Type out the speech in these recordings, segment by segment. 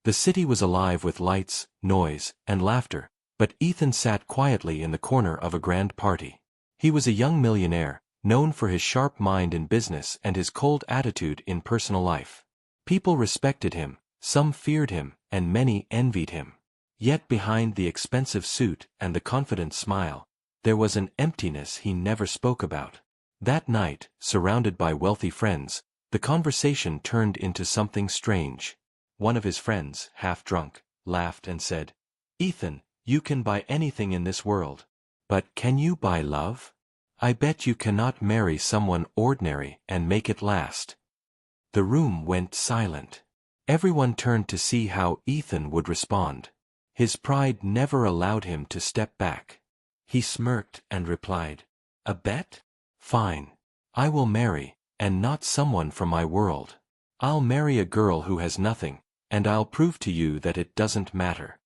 The city was alive with lights, noise, and laughter, but Ethan sat quietly in the corner of a grand party. He was a young millionaire, known for his sharp mind in business and his cold attitude in personal life. People respected him, some feared him, and many envied him. Yet behind the expensive suit and the confident smile, there was an emptiness he never spoke about. That night, surrounded by wealthy friends, the conversation turned into something strange. One of his friends, half drunk, laughed and said, "Ethan, you can buy anything in this world. But can you buy love? I bet you cannot marry someone ordinary and make it last." The room went silent. Everyone turned to see how Ethan would respond. His pride never allowed him to step back. He smirked and replied, "A bet? Fine. I will marry, and not someone from my world. I'll marry a girl who has nothing, and I'll prove to you that it doesn't matter."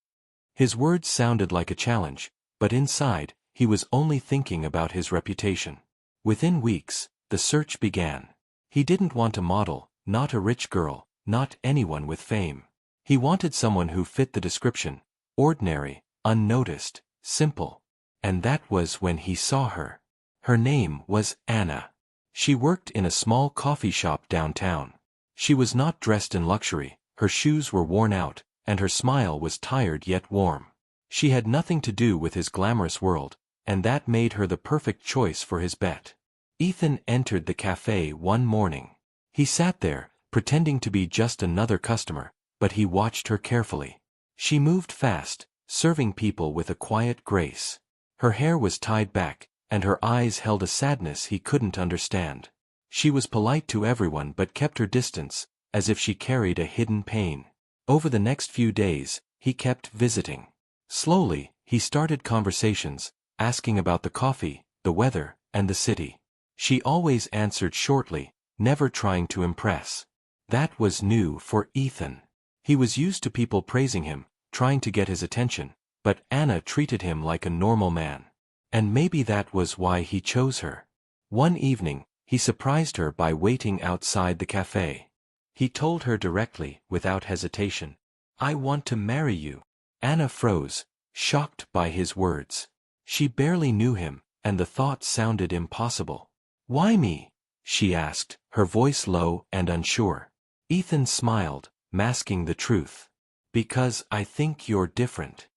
His words sounded like a challenge, but inside, he was only thinking about his reputation. Within weeks, the search began. He didn't want a model, not a rich girl, not anyone with fame. He wanted someone who fit the description: ordinary, unnoticed, simple. And that was when he saw her. Her name was Anna. She worked in a small coffee shop downtown. She was not dressed in luxury, her shoes were worn out, and her smile was tired yet warm. She had nothing to do with his glamorous world, and that made her the perfect choice for his bet. Ethan entered the cafe one morning. He sat there, pretending to be just another customer, but he watched her carefully. She moved fast, serving people with a quiet grace. Her hair was tied back, and her eyes held a sadness he couldn't understand. She was polite to everyone but kept her distance, as if she carried a hidden pain. Over the next few days, he kept visiting. Slowly, he started conversations, asking about the coffee, the weather, and the city. She always answered shortly, never trying to impress. That was new for Ethan. He was used to people praising him, trying to get his attention, but Anna treated him like a normal man. And maybe that was why he chose her. One evening, he surprised her by waiting outside the cafe. He told her directly, without hesitation, "I want to marry you." Anna froze, shocked by his words. She barely knew him, and the thought sounded impossible. "Why me?" she asked, her voice low and unsure. Ethan smiled, masking the truth. "Because I think you're different."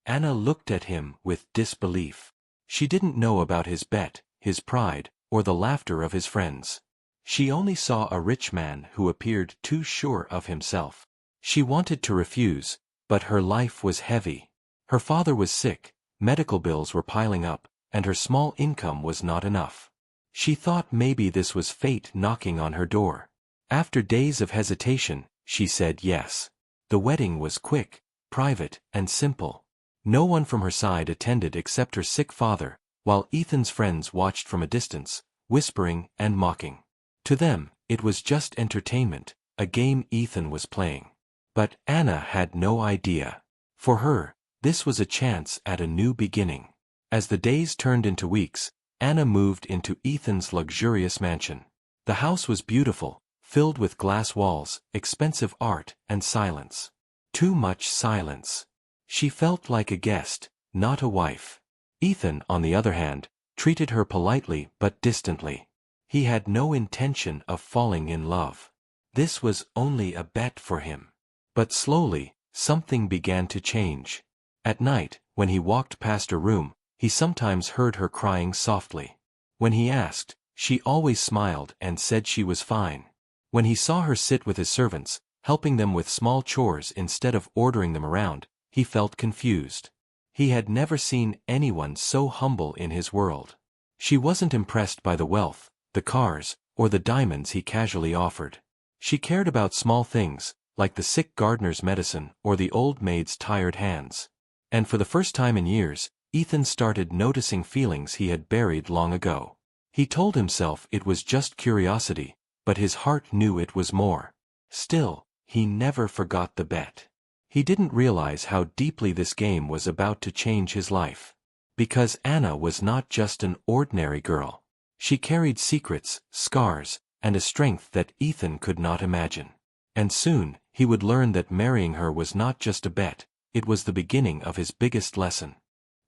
Anna looked at him with disbelief. She didn't know about his bet, his pride, or the laughter of his friends. She only saw a rich man who appeared too sure of himself. She wanted to refuse, but her life was heavy. Her father was sick, medical bills were piling up, and her small income was not enough. She thought maybe this was fate knocking on her door. After days of hesitation, she said yes. The wedding was quick, private, and simple. No one from her side attended except her sick father, while Ethan's friends watched from a distance, whispering and mocking. To them, it was just entertainment, a game Ethan was playing. But Anna had no idea. For her, this was a chance at a new beginning. As the days turned into weeks, Anna moved into Ethan's luxurious mansion. The house was beautiful, filled with glass walls, expensive art, and silence. Too much silence. She felt like a guest, not a wife. Ethan, on the other hand, treated her politely but distantly. He had no intention of falling in love. This was only a bet for him. But slowly, something began to change. At night, when he walked past her room, he sometimes heard her crying softly. When he asked, she always smiled and said she was fine. When he saw her sit with his servants, helping them with small chores instead of ordering them around, he felt confused. He had never seen anyone so humble in his world. She wasn't impressed by the wealth, the cars, or the diamonds he casually offered. She cared about small things, like the sick gardener's medicine or the old maid's tired hands. And for the first time in years, Ethan started noticing feelings he had buried long ago. He told himself it was just curiosity, but his heart knew it was more. Still, he never forgot the bet. He didn't realize how deeply this game was about to change his life. Because Anna was not just an ordinary girl. She carried secrets, scars, and a strength that Ethan could not imagine. And soon, he would learn that marrying her was not just a bet, it was the beginning of his biggest lesson.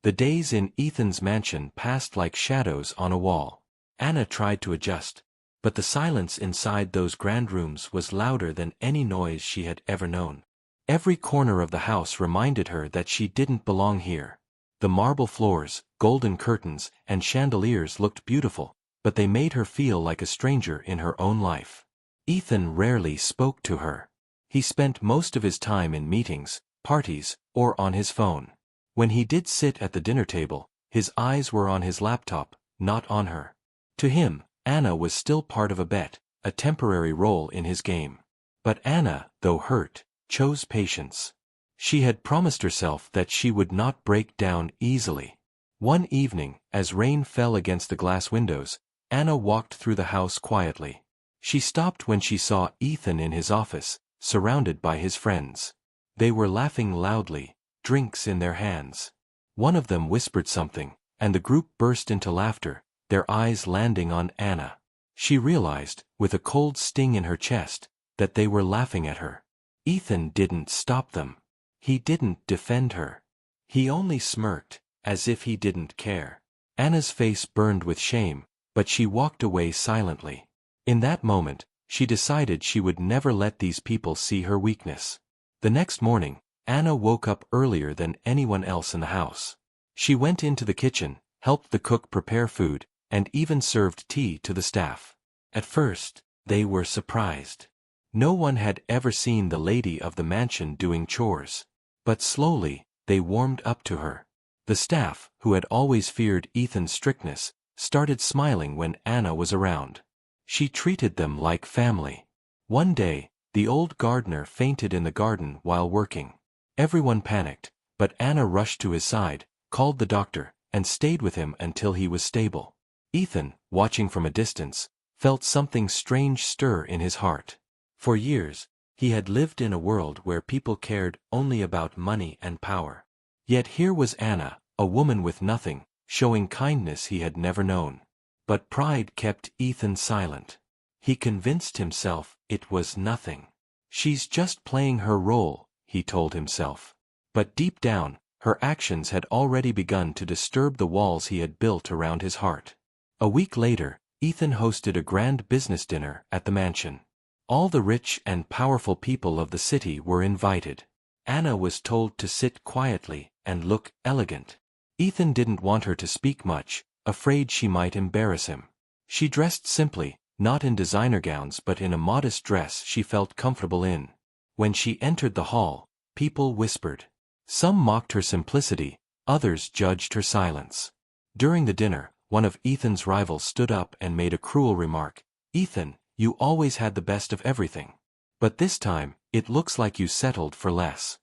The days in Ethan's mansion passed like shadows on a wall. Anna tried to adjust, but the silence inside those grand rooms was louder than any noise she had ever known. Every corner of the house reminded her that she didn't belong here. The marble floors, golden curtains, and chandeliers looked beautiful, but they made her feel like a stranger in her own life. Ethan rarely spoke to her. He spent most of his time in meetings, parties, or on his phone. When he did sit at the dinner table, his eyes were on his laptop, not on her. To him, Anna was still part of a bet, a temporary role in his game. But Anna, though hurt, chose patience. She had promised herself that she would not break down easily. One evening, as rain fell against the glass windows, Anna walked through the house quietly. She stopped when she saw Ethan in his office, surrounded by his friends. They were laughing loudly, drinks in their hands. One of them whispered something, and the group burst into laughter, their eyes landing on Anna. She realized, with a cold sting in her chest, that they were laughing at her. Ethan didn't stop them. He didn't defend her. He only smirked, as if he didn't care. Anna's face burned with shame, but she walked away silently. In that moment, she decided she would never let these people see her weakness. The next morning, Anna woke up earlier than anyone else in the house. She went into the kitchen, helped the cook prepare food, and even served tea to the staff. At first, they were surprised. No one had ever seen the lady of the mansion doing chores. But slowly, they warmed up to her. The staff, who had always feared Ethan's strictness, started smiling when Anna was around. She treated them like family. One day, the old gardener fainted in the garden while working. Everyone panicked, but Anna rushed to his side, called the doctor, and stayed with him until he was stable. Ethan, watching from a distance, felt something strange stir in his heart. For years, he had lived in a world where people cared only about money and power. Yet here was Anna, a woman with nothing, showing kindness he had never known. But pride kept Ethan silent. He convinced himself it was nothing. She's just playing her role, he told himself. But deep down, her actions had already begun to disturb the walls he had built around his heart. A week later, Ethan hosted a grand business dinner at the mansion. All the rich and powerful people of the city were invited. Anna was told to sit quietly and look elegant. Ethan didn't want her to speak much, afraid she might embarrass him. She dressed simply, not in designer gowns but in a modest dress she felt comfortable in. When she entered the hall, people whispered. Some mocked her simplicity, others judged her silence. During the dinner, one of Ethan's rivals stood up and made a cruel remark. "Ethan, you always had the best of everything. But this time, it looks like you settled for less."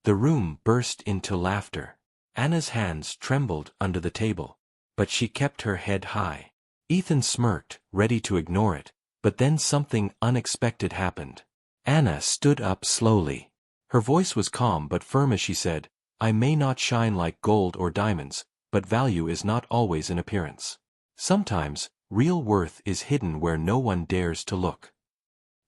The room burst into laughter. Anna's hands trembled under the table, but she kept her head high. Ethan smirked, ready to ignore it, but then something unexpected happened. Anna stood up slowly. Her voice was calm but firm as she said, "I may not shine like gold or diamonds, but value is not always in appearance. Sometimes, real worth is hidden where no one dares to look."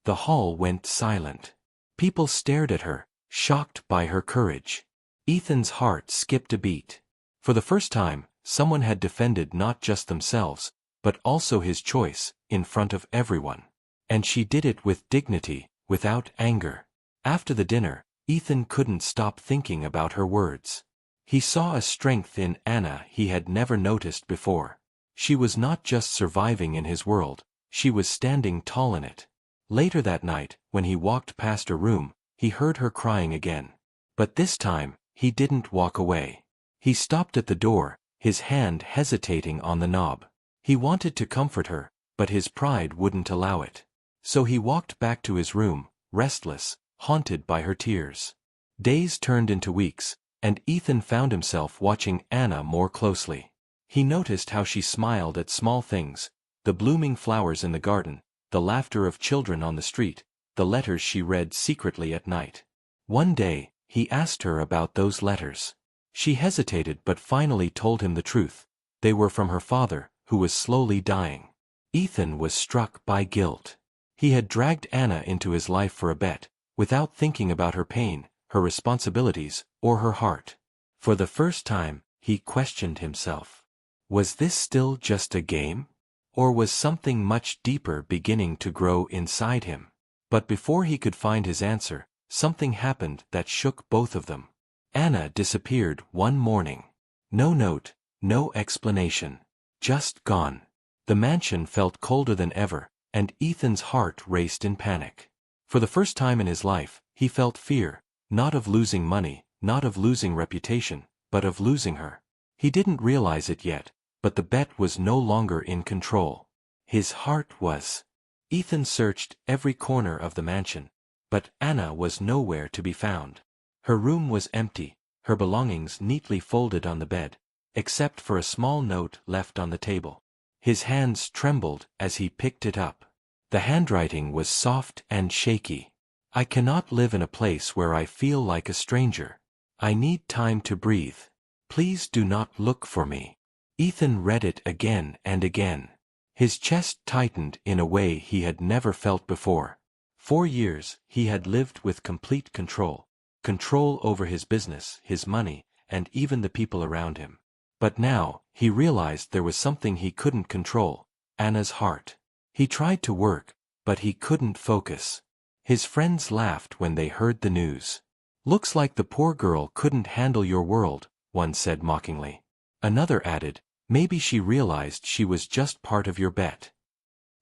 The hall went silent. People stared at her, shocked by her courage. Ethan's heart skipped a beat. For the first time, someone had defended not just themselves, but also his choice, in front of everyone. And she did it with dignity, without anger. After the dinner, Ethan couldn't stop thinking about her words. He saw a strength in Anna he had never noticed before. She was not just surviving in his world, she was standing tall in it. Later that night, when he walked past her room, he heard her crying again. But this time, he didn't walk away. He stopped at the door, his hand hesitating on the knob. He wanted to comfort her, but his pride wouldn't allow it. So he walked back to his room, restless, haunted by her tears. Days turned into weeks, and Ethan found himself watching Anna more closely. He noticed how she smiled at small things, the blooming flowers in the garden, the laughter of children on the street, the letters she read secretly at night. One day, he asked her about those letters. She hesitated but finally told him the truth. They were from her father, who was slowly dying. Ethan was struck by guilt. He had dragged Anna into his life for a bet, without thinking about her pain, her responsibilities, or her heart. For the first time, he questioned himself. Was this still just a game? Or was something much deeper beginning to grow inside him? But before he could find his answer, something happened that shook both of them. Anna disappeared one morning. No note, no explanation. Just gone. The mansion felt colder than ever, and Ethan's heart raced in panic. For the first time in his life, he felt fear, not of losing money, not of losing reputation, but of losing her. He didn't realize it yet, but the bet was no longer in control. His heart was. Ethan searched every corner of the mansion, but Anna was nowhere to be found. Her room was empty, her belongings neatly folded on the bed, except for a small note left on the table. His hands trembled as he picked it up. The handwriting was soft and shaky. I cannot live in a place where I feel like a stranger. I need time to breathe. Please do not look for me. Ethan read it again and again. His chest tightened in a way he had never felt before. 4 years, he had lived with complete control. Control over his business, his money, and even the people around him. But now, he realized there was something he couldn't control, Anna's heart. He tried to work, but he couldn't focus. His friends laughed when they heard the news. Looks like the poor girl couldn't handle your world, one said mockingly. Another added, maybe she realized she was just part of your bet.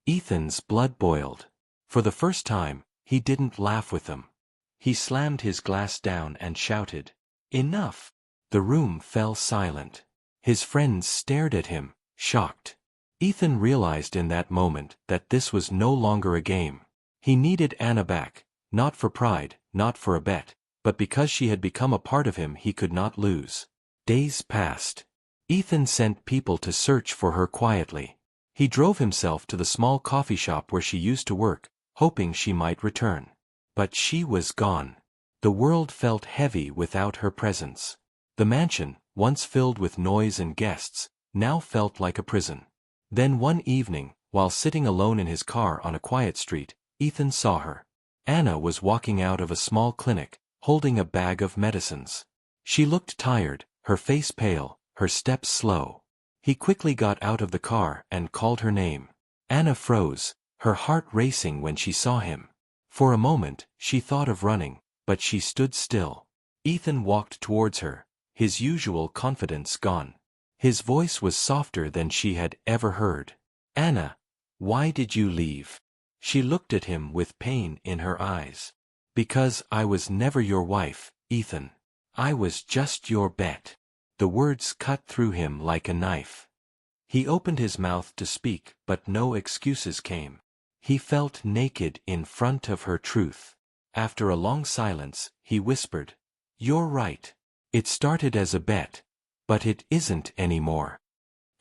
Ethan's blood boiled. For the first time, he didn't laugh with them. He slammed his glass down and shouted, "Enough!" The room fell silent. His friends stared at him, shocked. Ethan realized in that moment that this was no longer a game. He needed Anna back, not for pride, not for a bet, but because she had become a part of him he could not lose. Days passed. Ethan sent people to search for her quietly. He drove himself to the small coffee shop where she used to work, hoping she might return. But she was gone. The world felt heavy without her presence. The mansion, once filled with noise and guests, now felt like a prison. Then one evening, while sitting alone in his car on a quiet street, Ethan saw her. Anna was walking out of a small clinic, holding a bag of medicines. She looked tired, her face pale, her steps slow. He quickly got out of the car and called her name. Anna froze, her heart racing when she saw him. For a moment, she thought of running, but she stood still. Ethan walked towards her, his usual confidence gone. His voice was softer than she had ever heard. "Anna, why did you leave?" She looked at him with pain in her eyes. "Because I was never your wife, Ethan. I was just your bet." The words cut through him like a knife. He opened his mouth to speak, but no excuses came. He felt naked in front of her truth. After a long silence, he whispered, "You're right. It started as a bet, but it isn't anymore."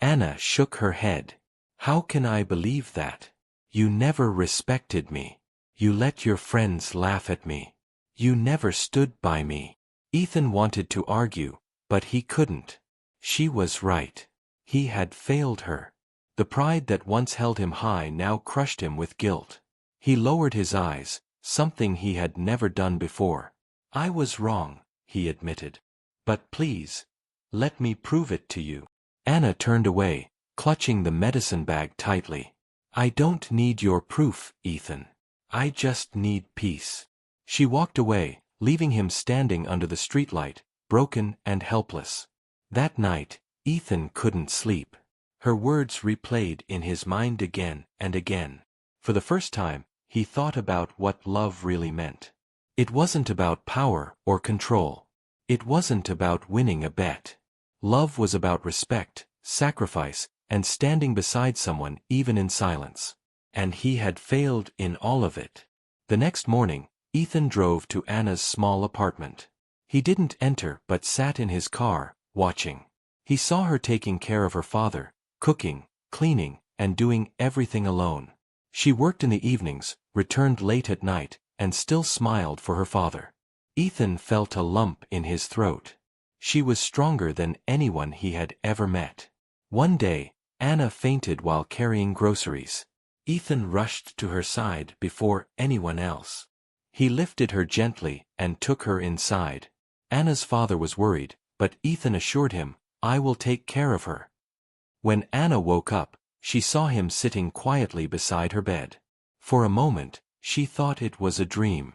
Anna shook her head. "How can I believe that? You never respected me. You let your friends laugh at me. You never stood by me." Ethan wanted to argue, but he couldn't. She was right. He had failed her. The pride that once held him high now crushed him with guilt. He lowered his eyes, something he had never done before. "I was wrong," he admitted. "But please, let me prove it to you." Anna turned away, clutching the medicine bag tightly. "I don't need your proof, Ethan. I just need peace." She walked away, leaving him standing under the streetlight, broken and helpless. That night, Ethan couldn't sleep. Her words replayed in his mind again and again. For the first time, he thought about what love really meant. It wasn't about power or control. It wasn't about winning a bet. Love was about respect, sacrifice, and standing beside someone even in silence. And he had failed in all of it. The next morning, Ethan drove to Anna's small apartment. He didn't enter but sat in his car, watching. He saw her taking care of her father, cooking, cleaning, and doing everything alone. She worked in the evenings, returned late at night, and still smiled for her father. Ethan felt a lump in his throat. She was stronger than anyone he had ever met. One day, Anna fainted while carrying groceries. Ethan rushed to her side before anyone else. He lifted her gently and took her inside. Anna's father was worried, but Ethan assured him, "I will take care of her." When Anna woke up, she saw him sitting quietly beside her bed. For a moment, she thought it was a dream.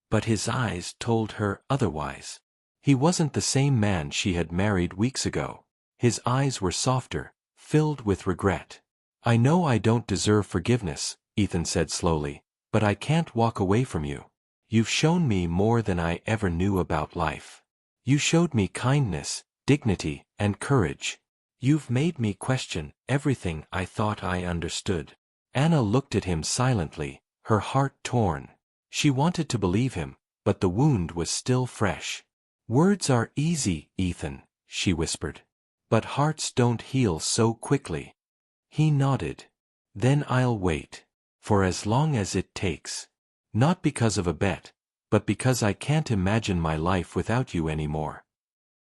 But his eyes told her otherwise. He wasn't the same man she had married weeks ago. His eyes were softer, filled with regret. "I know I don't deserve forgiveness," Ethan said slowly, "but I can't walk away from you. You've shown me more than I ever knew about life. You showed me kindness, dignity, and courage. You've made me question everything I thought I understood." Anna looked at him silently, her heart torn. She wanted to believe him, but the wound was still fresh. "Words are easy, Ethan," she whispered. "But hearts don't heal so quickly." He nodded. "Then I'll wait. For as long as it takes. Not because of a bet, but because I can't imagine my life without you anymore."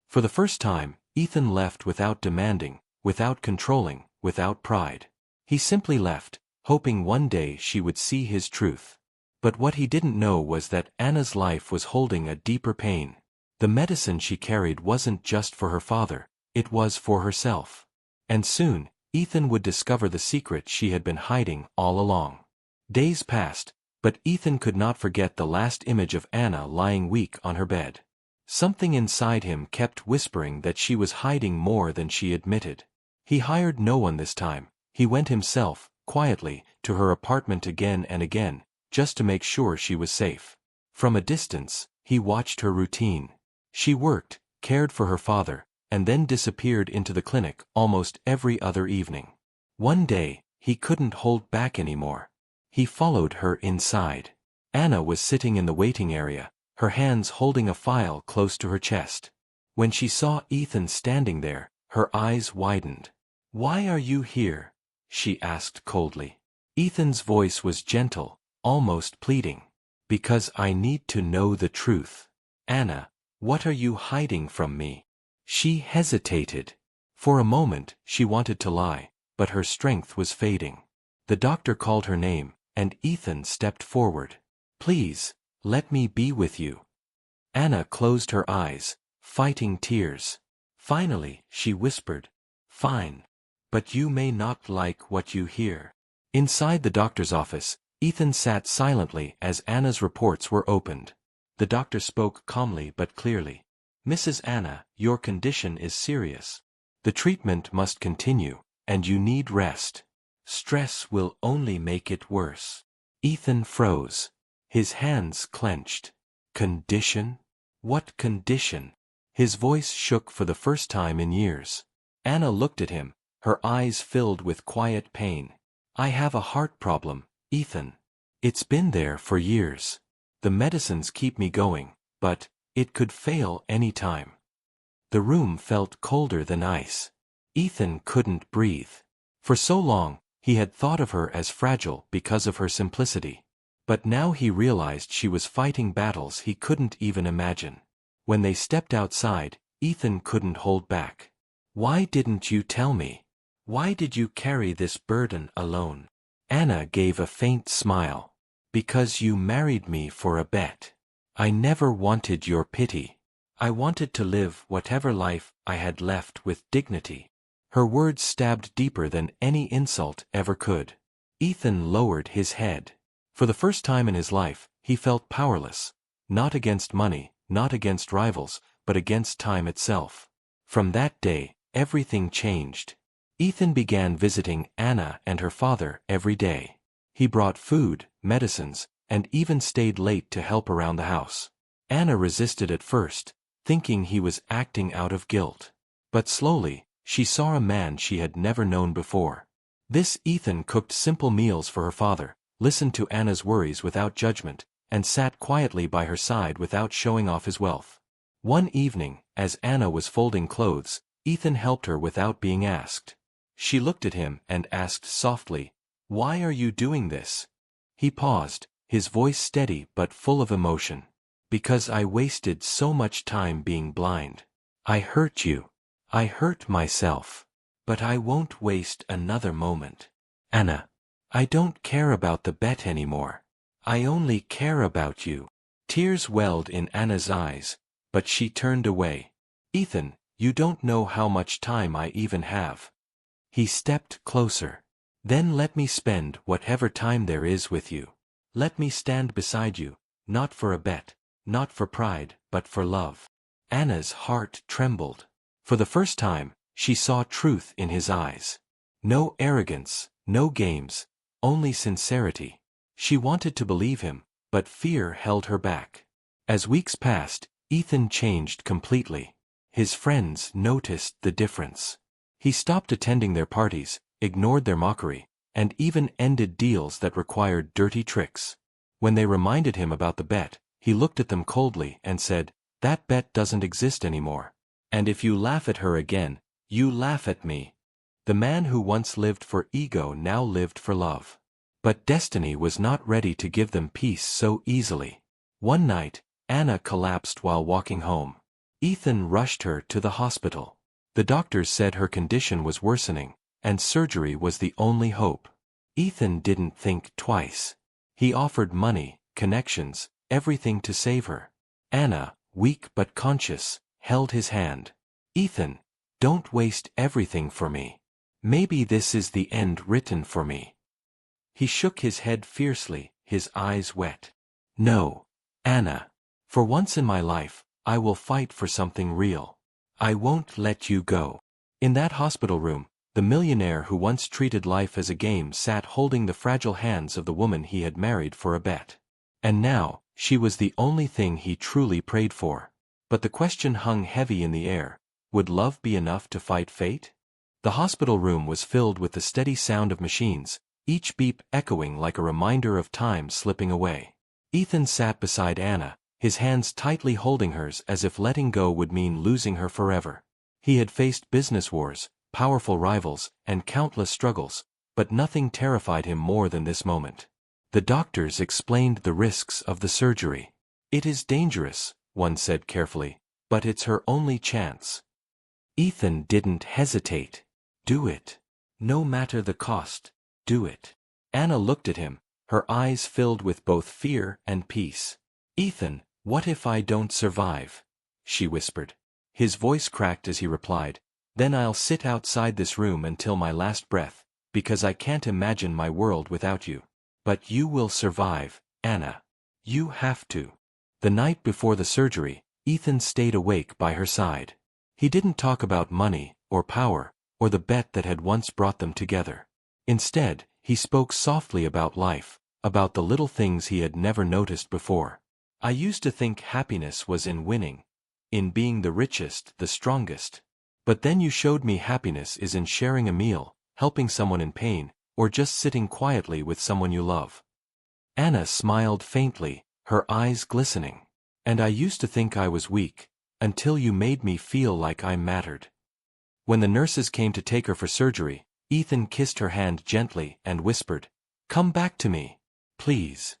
For the first time, Ethan left without demanding, without controlling, without pride. He simply left, hoping one day she would see his truth. But what he didn't know was that Anna's life was holding a deeper pain. The medicine she carried wasn't just for her father, it was for herself. And soon, Ethan would discover the secret she had been hiding all along. Days passed, but Ethan could not forget the last image of Anna lying weak on her bed. Something inside him kept whispering that she was hiding more than she admitted. He hired no one this time. He went himself, quietly, to her apartment again and again, just to make sure she was safe. From a distance, he watched her routine. She worked, cared for her father, and then disappeared into the clinic almost every other evening. One day, he couldn't hold back anymore. He followed her inside. Anna was sitting in the waiting area, her hands holding a file close to her chest. When she saw Ethan standing there, her eyes widened. "Why are you here?" she asked coldly. Ethan's voice was gentle, almost pleading. "Because I need to know the truth. Anna, what are you hiding from me?" She hesitated. For a moment, she wanted to lie, but her strength was fading. The doctor called her name, and Ethan stepped forward. "Please, let me be with you." Anna closed her eyes, fighting tears. Finally, she whispered, "Fine. But you may not like what you hear." Inside the doctor's office, Ethan sat silently as Anna's reports were opened. The doctor spoke calmly but clearly. "Mrs. Anna, your condition is serious. The treatment must continue, and you need rest. Stress will only make it worse." Ethan froze. His hands clenched. "Condition? What condition?" His voice shook for the first time in years. Anna looked at him, her eyes filled with quiet pain. "I have a heart problem, Ethan. It's been there for years. The medicines keep me going, but it could fail any time." The room felt colder than ice. Ethan couldn't breathe. For so long, he had thought of her as fragile because of her simplicity. But now he realized she was fighting battles he couldn't even imagine. When they stepped outside, Ethan couldn't hold back. "Why didn't you tell me? Why did you carry this burden alone?" Anna gave a faint smile. "Because you married me for a bet. I never wanted your pity. I wanted to live whatever life I had left with dignity." Her words stabbed deeper than any insult ever could. Ethan lowered his head. For the first time in his life, he felt powerless. Not against money, not against rivals, but against time itself. From that day, everything changed. Ethan began visiting Anna and her father every day. He brought food, medicines, and even stayed late to help around the house. Anna resisted at first, thinking he was acting out of guilt. But slowly, she saw a man she had never known before. This Ethan cooked simple meals for her father, listened to Anna's worries without judgment, and sat quietly by her side without showing off his wealth. One evening, as Anna was folding clothes, Ethan helped her without being asked. She looked at him and asked softly, "Why are you doing this?" He paused, his voice steady but full of emotion. "Because I wasted so much time being blind. I hurt you. I hurt myself. But I won't waste another moment." "Anna, I don't care about the bet anymore. I only care about you. Tears welled in Anna's eyes, but she turned away. Ethan, you don't know how much time I even have. He stepped closer. Then let me spend whatever time there is with you. Let me stand beside you, not for a bet, not for pride, but for love. Anna's heart trembled. For the first time, she saw truth in his eyes. No arrogance, no games, only sincerity. She wanted to believe him, but fear held her back. As weeks passed, Ethan changed completely. His friends noticed the difference. He stopped attending their parties, ignored their mockery, and even ended deals that required dirty tricks. When they reminded him about the bet, he looked at them coldly and said, "That bet doesn't exist anymore. And if you laugh at her again, you laugh at me." The man who once lived for ego now lived for love. But destiny was not ready to give them peace so easily. One night, Anna collapsed while walking home. Ethan rushed her to the hospital. The doctors said her condition was worsening, and surgery was the only hope. Ethan didn't think twice. He offered money, connections, everything to save her. Anna, weak but conscious, held his hand. "Ethan, don't waste everything for me. Maybe this is the end written for me." He shook his head fiercely, his eyes wet. "No, Anna. For once in my life, I will fight for something real. I won't let you go." In that hospital room, the millionaire who once treated life as a game sat holding the fragile hands of the woman he had married for a bet. And now, she was the only thing he truly prayed for. But the question hung heavy in the air: would love be enough to fight fate? The hospital room was filled with the steady sound of machines, each beep echoing like a reminder of time slipping away. Ethan sat beside Anna, his hands tightly holding hers as if letting go would mean losing her forever. He had faced business wars, powerful rivals, and countless struggles, but nothing terrified him more than this moment. The doctors explained the risks of the surgery. "It is dangerous," one said carefully, "but it's her only chance." Ethan didn't hesitate. "Do it. No matter the cost, do it." Anna looked at him, her eyes filled with both fear and peace. "Ethan, what if I don't survive?" she whispered. His voice cracked as he replied, "Then I'll sit outside this room until my last breath, because I can't imagine my world without you. But you will survive, Anna. You have to." The night before the surgery, Ethan stayed awake by her side. He didn't talk about money, or power, or the bet that had once brought them together. Instead, he spoke softly about life, about the little things he had never noticed before. "I used to think happiness was in winning, in being the richest, the strongest. But then you showed me happiness is in sharing a meal, helping someone in pain, or just sitting quietly with someone you love." Anna smiled faintly, her eyes glistening. "And I used to think I was weak, until you made me feel like I mattered." When the nurses came to take her for surgery, Ethan kissed her hand gently and whispered, "Come back to me, please."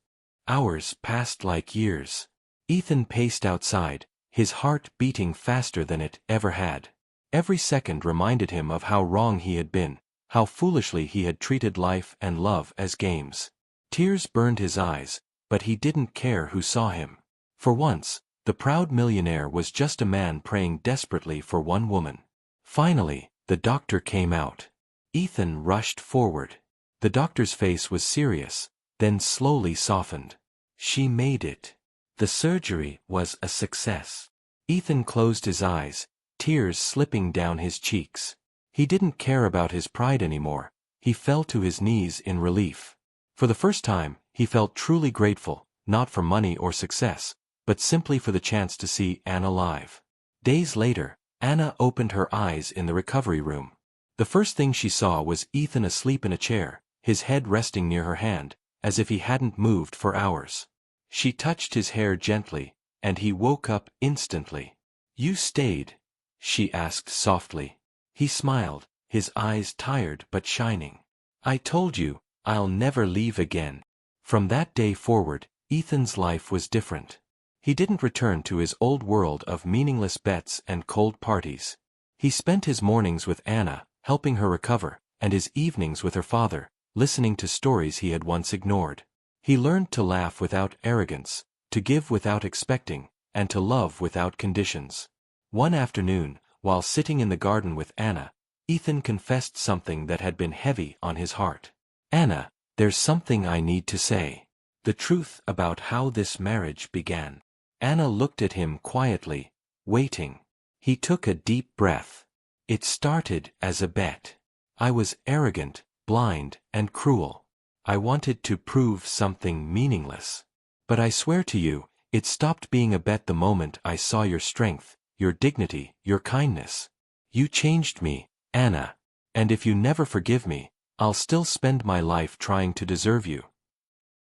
Hours passed like years. Ethan paced outside, his heart beating faster than it ever had. Every second reminded him of how wrong he had been, how foolishly he had treated life and love as games. Tears burned his eyes, but he didn't care who saw him. For once, the proud millionaire was just a man praying desperately for one woman. Finally, the doctor came out. Ethan rushed forward. The doctor's face was serious, then slowly softened. "She made it. The surgery was a success." Ethan closed his eyes, tears slipping down his cheeks. He didn't care about his pride anymore. He fell to his knees in relief. For the first time, he felt truly grateful, not for money or success, but simply for the chance to see Anna alive. Days later, Anna opened her eyes in the recovery room. The first thing she saw was Ethan asleep in a chair, his head resting near her hand, as if he hadn't moved for hours. She touched his hair gently, and he woke up instantly. "You stayed?" she asked softly. He smiled, his eyes tired but shining. "I told you, I'll never leave again." From that day forward, Ethan's life was different. He didn't return to his old world of meaningless bets and cold parties. He spent his mornings with Anna, helping her recover, and his evenings with her father, listening to stories he had once ignored. He learned to laugh without arrogance, to give without expecting, and to love without conditions. One afternoon, while sitting in the garden with Anna, Ethan confessed something that had been heavy on his heart. "Anna, there's something I need to say. The truth about how this marriage began." Anna looked at him quietly, waiting. He took a deep breath. "It started as a bet. I was arrogant, blind, and cruel. I wanted to prove something meaningless. But I swear to you, it stopped being a bet the moment I saw your strength, your dignity, your kindness. You changed me, Anna. And if you never forgive me, I'll still spend my life trying to deserve you."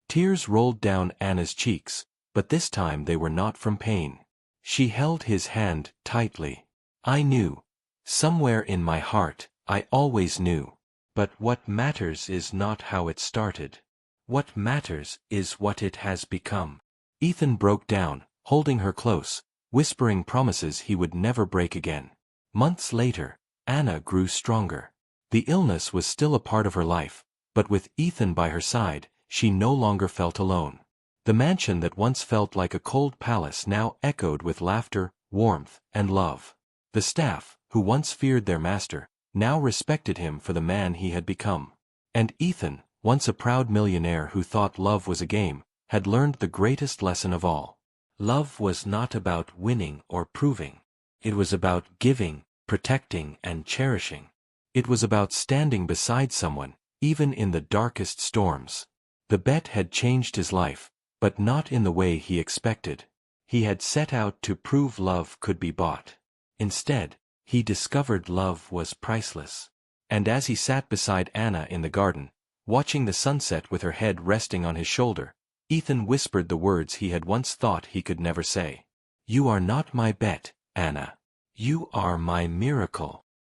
Tears rolled down Anna's cheeks, but this time they were not from pain. She held his hand tightly. "I knew. Somewhere in my heart, I always knew. But what matters is not how it started. What matters is what it has become." Ethan broke down, holding her close, whispering promises he would never break again. Months later, Anna grew stronger. The illness was still a part of her life, but with Ethan by her side, she no longer felt alone. The mansion that once felt like a cold palace now echoed with laughter, warmth, and love. The staff, who once feared their master, now respected him for the man he had become. And Ethan, once a proud millionaire who thought love was a game, had learned the greatest lesson of all. Love was not about winning or proving. It was about giving, protecting, and cherishing. It was about standing beside someone, even in the darkest storms. The bet had changed his life, but not in the way he expected. He had set out to prove love could be bought. Instead, he discovered love was priceless. And as he sat beside Anna in the garden, watching the sunset with her head resting on his shoulder, Ethan whispered the words he had once thought he could never say. "You are not my bet, Anna. You are my miracle."